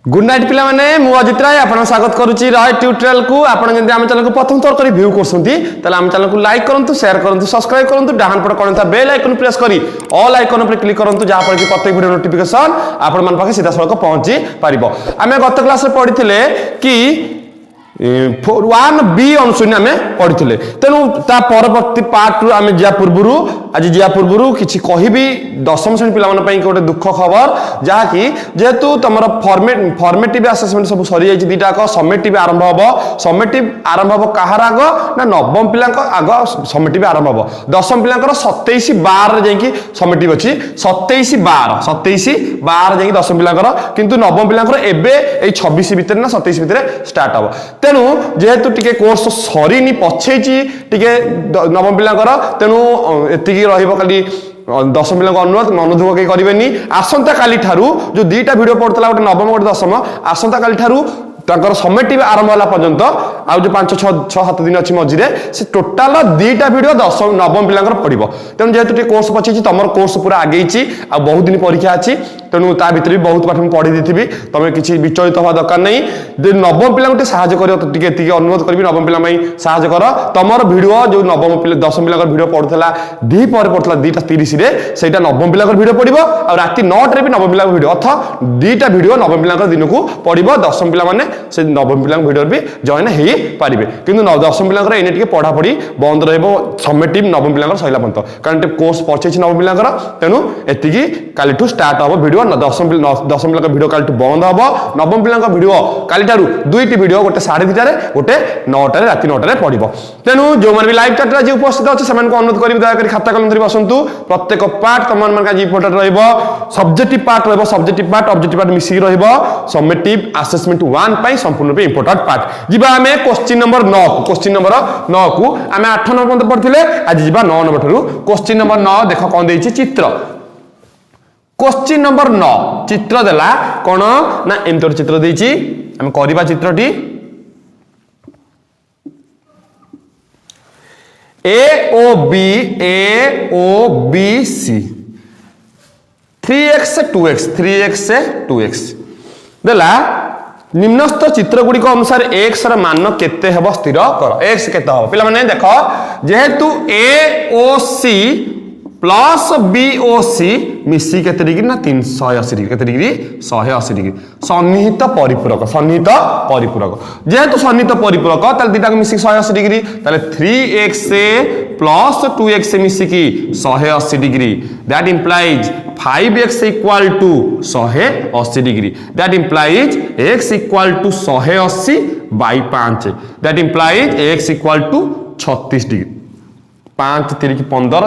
Good night पिला माने मु अजित राय आपन स्वागत करूची राय ट्यूटोरियल को आपन जंदी हम चैनल को प्रथम थर करी व्यू करसंती तले हम चैनल को लाइक करंतु शेयर करंतु सब्सक्राइब करंतु डाहान पड कोन था बेल आइकन प्रेस करी ऑल आइकन पर क्लिक करंतु जहां पर कि प्रत्येक वीडियो नोटिफिकेशन आपन मन पाके सीधा सळक पहुंची परिबो। हमें गत क्लास रे पढिथिले कि 1B अनुशून्य आम पढ़ी तेणु ता परवर्ती पार्ट आम जा पूर्व आज जा पूर्व किसी कहबी दशम श्रेणी पाई गोटे दुख खबर जहाँकि जेहेतु तुम फॉर्मेटिव असेसमेंट सब सरी जाइए दीटाक समेटिव आरंभ हम समेटिव आरंभ हम कहार आग ना नवम पिला आग समेटिव आरंभ हम दशम पिला 27/12 जाकि समेटिव अच्छी 27/12 जाकि दशम पिला किंतु नवम पिला एबे 26 भितर ना 27 भितर स्टार्ट हम तेणु जेहेतु टिके कोर्स सरीनी पछे नवम पिला तेणु एतिकी रहिबो खाली दशम पिला अनुरोध मनोदुख कहीं करेंगे आसंता काली ठारू जो दुईटा वीडियो पड़ता गोटे नवम गोटे दशम आसंता काली ठारू समेटिव आरंभ होला पर्यंत आ जो 5-6-7 दिन अच्छी मझे से टोटाल दुईटा वीडियो दशम नवम पिला पड़ो तेणु जेहेतु कोर्स पचे तुम कोर्स पूरा आगे आ बहुत दिन परीक्षा अच्छी तेणु ता भीतर भी बहुत पाठ पढ़ी देती तुम किसी विचलित हवा दरकार नहीं नवम पिला साहय कर अनुरोध करी नवम पिला साहय कर तुम भिडियो जो नवम पिला दशम पिला भिडियो पड़ूला दी पड़ता 2:30 से नवम पिला भिडियो पड़ो और राति 9 भी नवम पिला भिडियो अथा दुईटा भिडियो नवम पिला दिन को पड़ो दशम पिला से नवम पिला भिडियो भी जॉइन हो पारे कि दशम पिला एने पढ़ापढ़ी बंद रमेटिव नवम पिला सैला पर्यंत कारण कोर्स पचे नवम पिला तेणु एति काली स्टार्ट हम भिडियो दशम पिला भिडियो काली बंद हम नवम पिला भिडियो काली दुईटी भिडियो गोटे 2:30 गोटे 9 राति 9 पड़ो तेणु जो मैंने भी लाइव चार्ट आज उपस्थित अच्छे से अनुरोध करी दयाकोरी खाता कलम धरी बसतु प्रत्येक पार्ट तुम आज important subjective part subjective part objective part मिसिक समेटिव असेसमेंट 1 संपूर्ण रूप इंपोर्टेंट पार्ट जीवा आम क्वेश्चन नंबर 9 क्वेश्चन नंबर 9 को आम 8 नंबर पर्यंत पढ़ते आज जीवा 9 नंबर ठारू क्वेश्चन नंबर 9 देख कौन देछि चित्र क्वेश्चन नंबर 9 चित्र देला कौन ना एमती चित्र देछि आम करबा चित्रटी AOBC 3x 2x देला निम्नस्थ चित्र गुड़िक अनुसार x मान केते हेब स्थिर कर x केते हो पिला माने देखो जेहेतु AOC प्लस BOC मिसी केते डिग्री ना 380 डिग्री केते डिग्री 180 डिग्री सन्निहित परिपूरक जेहेतु सन्निहित परिपूरक ताले दिटा मिसी 180 डिग्री ताले 3x प्लस 2x मिसी की 180 degree that implies 5x equal to 180 degree that implies x equal to 180 by 5 that implies x equal to 36 degree 5 3 15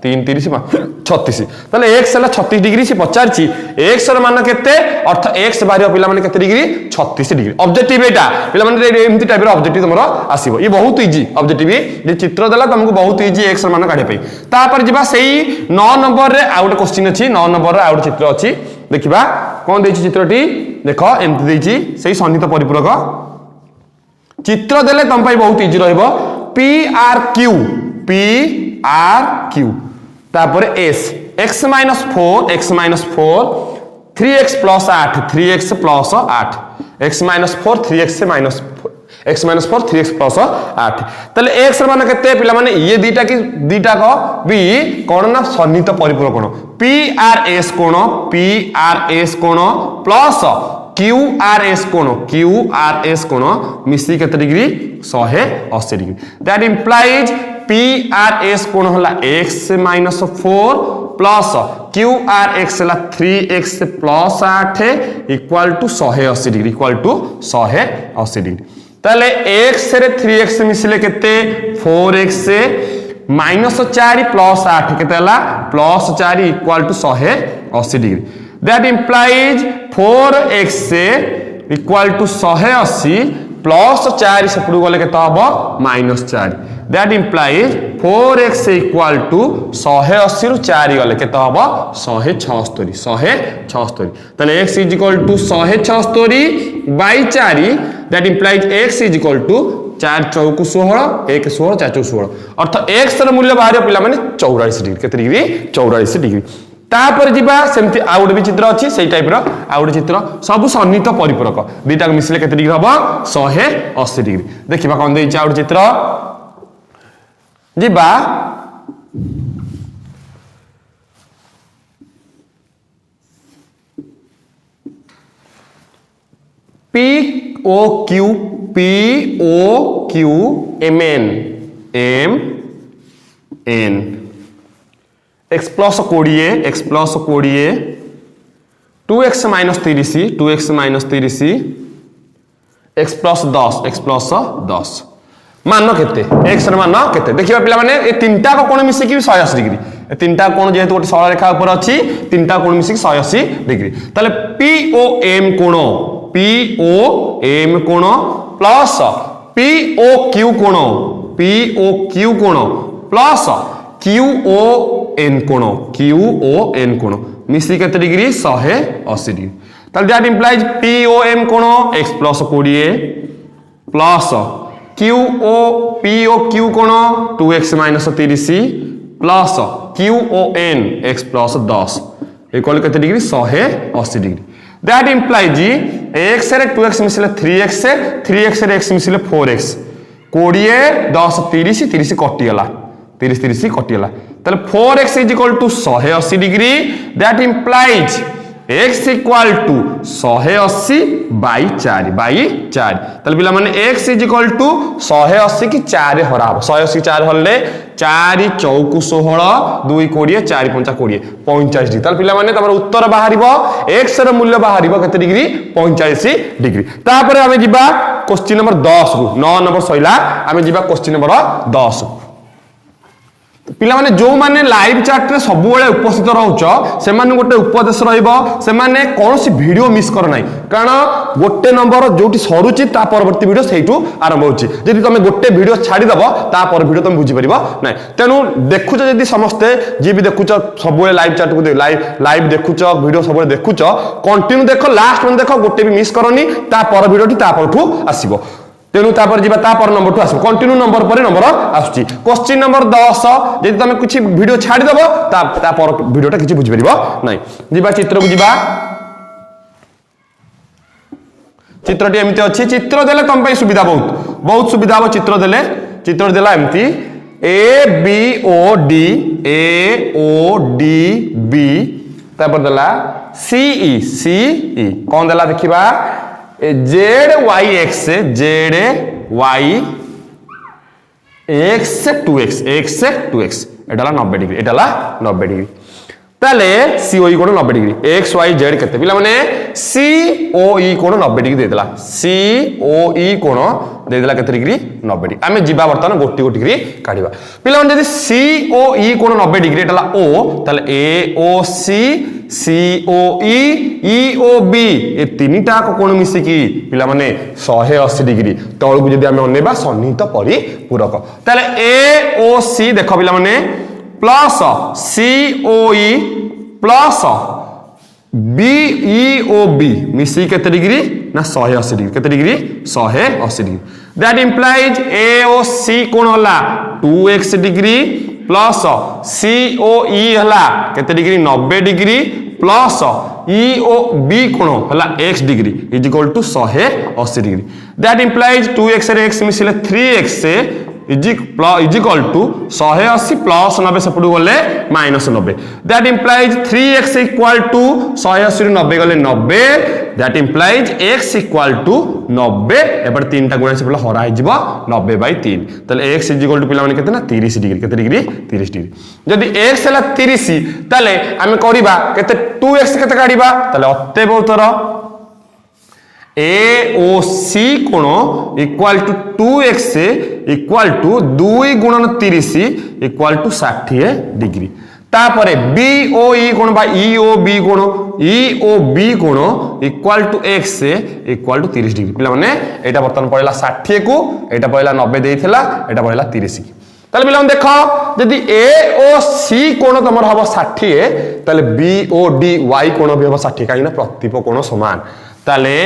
3 30 36 ताले x है 36 डिग्री से पचार x मान केते अर्थ x बाहर पिला माने केते डिग्री 36 डिग्री ऑब्जेक्टिव एटा पिला माने एमती टाइप रो ऑब्जेक्टिव तमरो आसीबो ये बहुत इजी ऑब्जेक्टिव जे चित्र देला तुमको बहुत इजी x मान काढे पई तापर जिबा सेही 9 नंबर रे आउट क्वेश्चन अछि 9 नंबर रे आउट चित्र अछि देखिबा कोन देछि चित्रटी देखो एमती देछि सेही सन्निहित परिपूरक चित्र देले तम पई बहुत इजी रहइबो PRQ तापर S x minus 4 3x plus 8 3x plus 8 x minus 4 3x minus x minus 4 3x plus 8 तले x मान केते पिला माने ये दीटा को भी कोन ना सन्निहित परिपूरक कोण PRS कोण प्लस QRS कोण मिसी केते degree 180 degree that implies PRS कोण होला x minus 4 प्लस QRX होला 3x plus 8 equal to 180 degree ताले x रे 3x मिसिले केते 4x माइनस 4 प्लस 8 केते होला plus 4 equal to 180 degree that implies 4x equal to 180 plus 4 सेपटू गले केते हबो minus 4 that implies 4x equal to 180 रु 4 गले केते हबो 176 ताले x is equal to 176 by 4 that implies x is equal to 4 चौक 16 1 16 4 चौक 16 अर्थ x र मूल्य बाहर पिला माने 44 डिग्री केते डिग्री 44 डिग्री तापर जीवा सेमती आउ गोटे भी चित्र अच्छी से टाइप आउ गोटे चित्र सब सन्निहित परिपूरक दुईटा मिसिले केते डिग्री हम 180 डिग्री देखा कौन दे आउ गोटे चित्र जीवा POQ MN x plus 20 2x minus 30 x plus 10 मान केते x मान केते देखिबा पिला माने ए तीनटा कोण मिसी की 180 डिग्री ए तीनटा कोण जेहेतु गोटे सरल रेखा ऊपर अछि तीनटा कोण मिसी 180 डिग्री ताले POM कोण प्लस POQ कोण प्लस QON कोण मिसी केते डिग्री 180 डिग्री ताले दैट इंप्लाइज POM कोण x प्लस 20 प्लस POQ कोण 2x minus 30 plus QON x plus 10 equal केते degree 180 degree that implies x रे 2x मिसिले 3x 3x रे x मिसिले 4x 20 10 30 कटिगला 30 कटिगला ताले 4x is equal to 180 degree that implies x equal to 180 by 4 ताले पिला माने x is equal to 180 की 4 हरा 180 की 4 हरले 4 चौकु 16 2 20 4 5 20 45 डिग्री ताले पिला माने तमर उत्तर बाहरिबो x र मूल्य बाहरिबो केते डिग्री 45 डिग्री तापर हमें जिबा क्वेश्चन नंबर 10 को 9 नंबर सइला हमें जिबा क्वेश्चन नंबर 10 पिला माने जो माने लाइव चैट रे सब बेले उपस्थित रहउछ से माने गोटे उपदेश रहइबो से माने कोनोसी वीडियो मिस कर नाही कारण गोटे नंबर जोटी सरुची ता परवर्ती वीडियो सेइटू आरंभ होची जदि तमे गोटे वीडियो छाडी दबो ता पर वीडियो तमे बुझी परिबो नाही तेनु देखुछ जदि समस्ते जे भी देखुछ सब बेले लाइव चैट को लाइव देखुछ वीडियो सब बेले देखुछ कंटिन्यू देखो लास्ट में देखो गोटे भी मिस करनी ता पर वीडियोटी ता परठू आसीबो तेनु तापर जीवा तापर नंबर टू आसो कंटिन्यू नंबर पर नंबर आसुची क्वेश्चन नंबर 10 जदि तमे कुछ वीडियो छाडी दबो तापर वीडियोटा किछि बुझि परिबो नाही जीवा चित्र को जीवा चित्रटी एमती अछि चित्र देले तम पई सुविधा बहुत सुविधा हो चित्र देला एमती ABOD तापर देला CE कोन देला देखिबा ZYX x2x एटाला 90 डिग्री एटाला 90 डिग्री ताले COE कोण 90 डिग्री XYZ केते पिला माने COE कोण 90 डिग्री देदेला COE कोण देदेला केते डिग्री 90 डिग्री आमे जिबा वर्तमान गोटी डिग्री काढिबा पिला माने जदि COE कोण 90 डिग्री एटाला O ताले AOC COE EOB ए तीनटा कोण मिसी की पिला माने 180 डिग्री तळु को जदि आमे अनेबा सन्निहित परिपूरक ताले AOC देखो पिला माने प्लस COE प्लस BEOB मिसी केते डिग्री ना 180 डिग्री केते degree 180 degree that implies AOC कोण होला 2x डिग्री प्लस COE हला केते डिग्री 90 डिग्री प्लस EOB कोण हला x degree is equal to 180 degree that implies 2x रे x मिसिले 3x is equal to 180 plus 90 सेपटू गले minus 90 that implies 3x equal to 180 ରୁ 90 गले 90 that implies x equal to 90 एपर तीनटा गुणा से पहला हरा हिजबो 90/3 तले x इज इक्वल टू पिला माने केते ना 30 डिग्री केते डिग्री 30 डिग्री जदि x हला 30 तले हमें करिबा केते 2x केते काढिबा तले अत्ते बहुतर AOC कोण equal to 2x equal to 2 गुणन 30 इक्वल टू 60 डिग्री तापरे BOE कोण बा EOB कोण equal to x equal to 30 degree पिला माने एटा बर्तन पड़ला 60 को एटा पड़ला 90 देइथिला एटा पड़ला 30 की ताले पिला हम देखो यदि AOC कोण तमर हबो 60 ताले BODY कोण भी हबो 60 काइना प्रतिप कोण समान ताले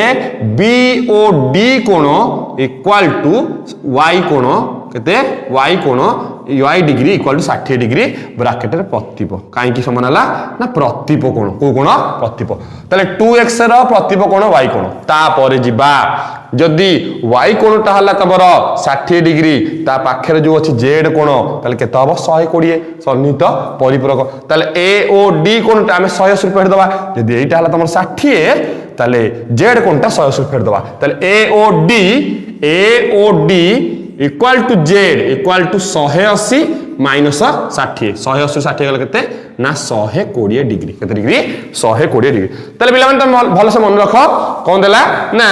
BOD कोण इक्वल टू y कोण केते y कोण y degree equal to 60 degree bracket रे प्रतीप काई समान है ना प्रतीप कोण को कोण प्रतीप ताले 2x रो प्रतीप कोण y कोण तापर जिबा जदि y कोणटा हला तमर 60 डिग्री ता पाखरे जो अछि z कोण ताले केते हबो 120 सन्निहित परिपूरक ताले a o d कोणटा हम 180 रुपए दबा जदि एटा हला तमर 60 ताले z कोणटा 180 रुपए दबा ताले a o d equal to Z equal to 180 minus 60 180 60 गले केते ना 120 डिग्री केते डिग्री 120 डिग्री तले पिला माने भलो से मन रखो कोन देला ना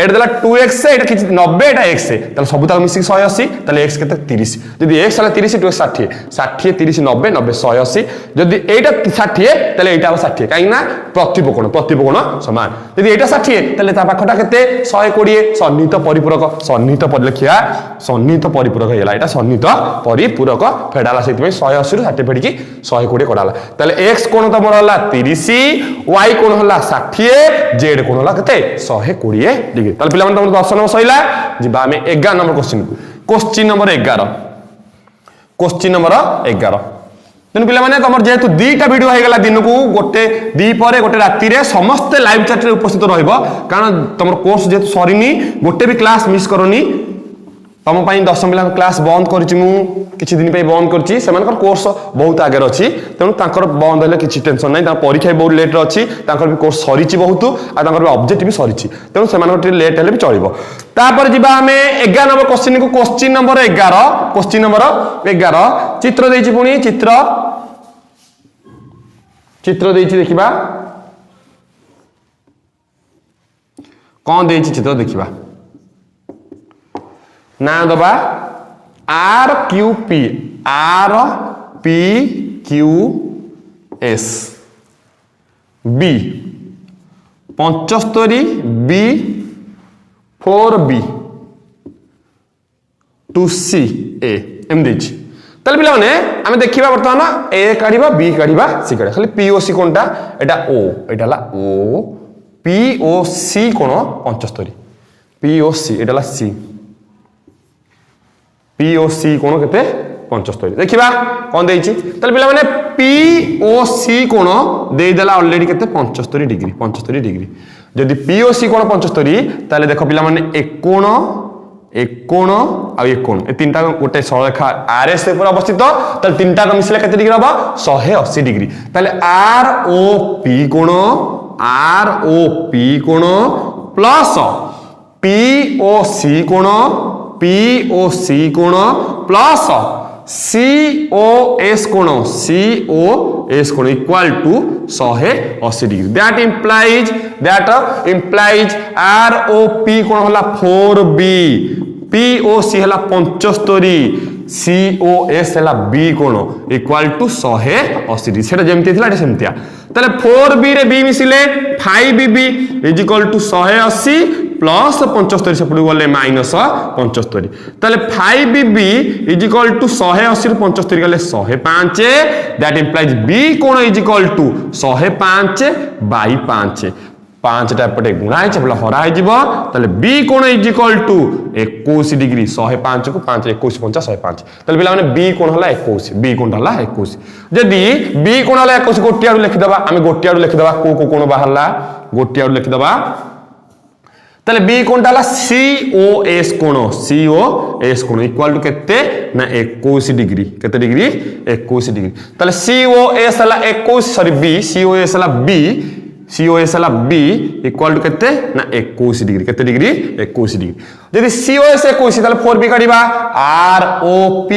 एट देला 2x एटा किछ 90 एटा x तले सब तक मिसी 180 तले x केते 30 जदि x हला 30 2x 60 60 30 90 90 180 जदि एटा 60 तले एटा 60 काई ना प्रतीप कोण समान जदि एटा 60 तले ता पाखटा केते 120 सन्निहित परिपूरक सन्निहित परिलखिया सन्निहित परिपूरक हैला एटा सन्निहित परिपूरक फेडाला सेति 180 रु 60 फेडिकी 120 कोडाला तले x कोण तमर हला 30 y कोण हला 60 z कोण हला केते 120 डिग्री तले पिला मन तम 10 नंबर सइला जिबा हमें 11 नंबर क्वेश्चन नंबर 11 तेन पिला माने तमर जेतु दीटा वीडियो हो गला दिन को गोटे दी परे गोटे राति रे समस्त लाइव चैट रे उपस्थित रहइबो कारण तमर कोर्स जेतु सरीनी गोटे भी क्लास मिस करनी तम पाई 10 पिला क्लास बंद करछि मु किछि दिन पे बंद करछि सेमानकर कोर्स बहुत आगे अछि तेनु तांकर बंद होले किछि टेंशन नै ता परीक्षा बहुत लेट रे अछि तांकर भी कोर्स सरीछि बहुत आ तांकर भी ऑब्जेक्टिव भी सरीछि तेनु सेमानकर टे लेट हेले भी चलिबो तापर जिबा हमें 11 नंबर क्वेश्चन को क्वेश्चन नंबर 11 चित्र देछि पुनी चित्र देछि देखिबा कोन देछि चित्र देखिबा ना दबा R Q S B 75 B 4b 2c a M देछि तले पिला माने हम देखिबा वर्तमान a काढिबा b काढिबा c काढिबा खाली p o c कोनटा एटा o एटा ला o p o c कोन 75 p o c एटा ला c p o c कोण केते 75 देखिबा कोन देछि तले पिला माने p o c कोण देइ देला ऑलरेडी केते 75 डिग्री जदि p o c कोण 75 ताले देखो पिला माने एक कोण आ एक कोण ए तीनटा गोटे सरलरेखा RS ऊपर अवस्थित ताले तीनटा को मिसले केते डिग्री हबा 180 डिग्री ताले ROP कोण प्लस POC कोण प्लस COS कोण equal to 180 degree that implies ROP कोण हला 4B POC हला 75 COS हला B कोण इक्वल टू 180 डिग्री सेटा जेमति थिला एटा सेमतिया ताले 4B रे B मिसिले 5BB is equal to 180 plus 75 सेपटू गले माइनस 75 ताले 5BB इज इक्वल टू 180 रु 75 गले 105 दैट इंप्लाइज B कोण इज इक्वल टू 105 बाय 5 5 टा पटे गुणा है चपला हरा है जीव ताले B कोण इज इक्वल टू 21 डिग्री 105 को 5 21 50 105 ताले पिला माने B कोण हला 21 B कोण हला 21 जदी B कोण हला 21 गोटियाडू लिखि दबा हम गोटियाडू लिखि दबा को कोण बाहरला गोटियाडू लिखि दबा ताले B कोणटा हला COS कोण इक्वल टू केते ना 21 डिग्री केते डिग्री 21 डिग्री ताले COS हला 21 सॉरी B COS हला B इक्वल टू केते ना 21 डिग्री केते डिग्री 21 डिग्री जदी COS 21 ताले 4B काढिबा ROP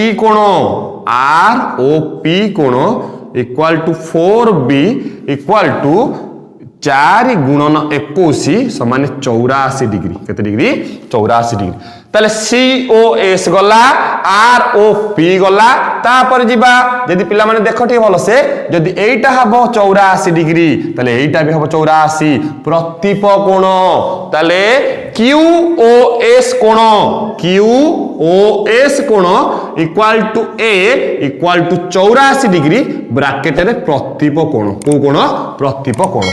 कोण equal to 4B equal to 4 गुणन 21 समान 84 डिग्री केते डिग्री 84 डिग्री ताले COS गला ROP गला तापर जिबा जदी पिला माने देखो ठीक भलो से जदी एटा हबो 84 डिग्री ताले एटा भी हबो 84 प्रतीप कोण ताले QOS कोण equal to A equal to 84 degree bracket रे प्रतीप कोण को कोण प्रतीप कोण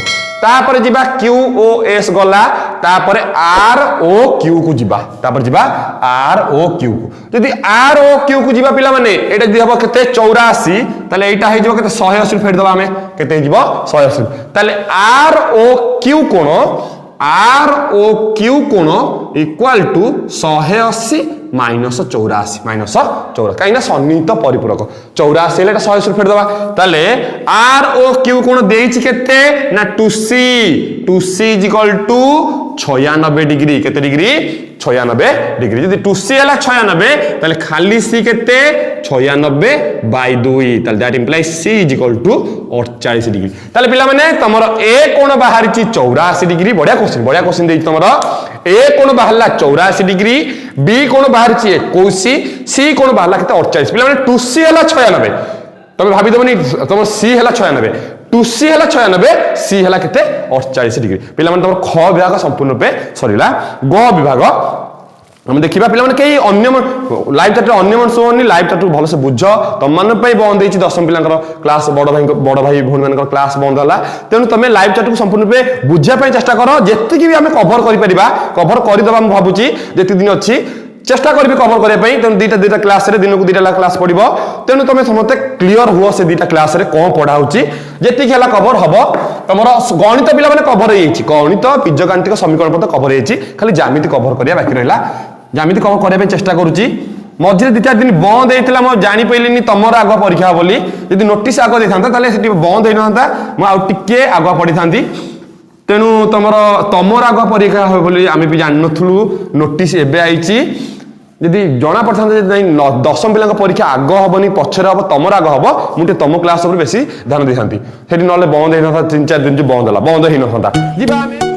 तापर जिबा QOS गला तापर आर ओ क्यू को जीवा तापर जीवा आर ओ क्यू को जदि आर ओ क्यू को जीवा पिला माने एटा जदि हबो केते 84 ताले एटा हे जबो केते 180 फेर दबा हमें केते हे जबो 180 ताले आर ओ क्यू कोण इक्वल टू 180 माइनस 84 कहीं सन्निहित परिपूरक 84 हेले 180 फेर दबा ताले आर ओ क्यू कोण देइछि केते ना 2c is equal to 96 degree केते डिग्री 96 डिग्री जदि 2c हला 96 ताले खाली c केते 96 बाय 2 ताले that implies c is equal to 48 degree ताले पिला माने तमरो a कोण बाहरिछि 84 डिग्री बढ़िया क्वेश्चन देइछि तमरो a कोण बाहरला 84 डिग्री b कोण बाहरिछि 21 c कोण बाहरला केते 48 पिला माने 2c हला 96 तमे भाबी दबनी तमरो c हला 96 2c हला 96 c हला केते 48 डिग्री पिला माने तमरो ख विभाग संपूर्ण पे सरीला ग विभाग हम देखिबा पिला माने कई अन्य लाइव चैट अन्य मन सोनी लाइव चैट भलो से बुझ तम मन पे बंद देछि 10 पिलांकर क्लास बड़ भाई भौणी मानकर क्लास बंद होला तेनु तमे लाइव चैट को संपूर्ण पे बुझा पे चेष्टा करो जेति कि भी हमें कवर करि परिबा कवर करि दबा हम भाबुची जेति दिन अछि चेष्टा करबी कवर करे पई तेनु दीटा क्लास रे दिन को दीटा क्लास पढिबो तेनु तमे समते क्लियर हुओ से दीटा क्लास रे कोन पढा होची जेति कि हला कवर हबो तमरो गणित पिला माने कवर हेछि गणित बीजगाणितिक समीकरण पद कवर हेछि खाली ज्यामिति कवर करिया बाकी रहला ज्यामिति कवर करे पे चेष्टा करूची मझे 2-4 दिन बंद हेतिला म जानि पैलिनी तमर आगो परीक्षा बोली यदि नोटिस आगो देथांता ताले सेठी बंद हेइ नहंता म आ टिके आगो पढी थांती तेनु तमर आगो परीक्षा होय बोली आमे भी जान नथुलु नोटिस एबे आइची यदि जना पड़ता नहीं 10 पिला परीक्षा आग हेनी पचर हम तमर आग हम मुझे तुम क्लास बेसी ध्यान दे था बंद हो 3-4 दिन जो बंद है बंद ही ना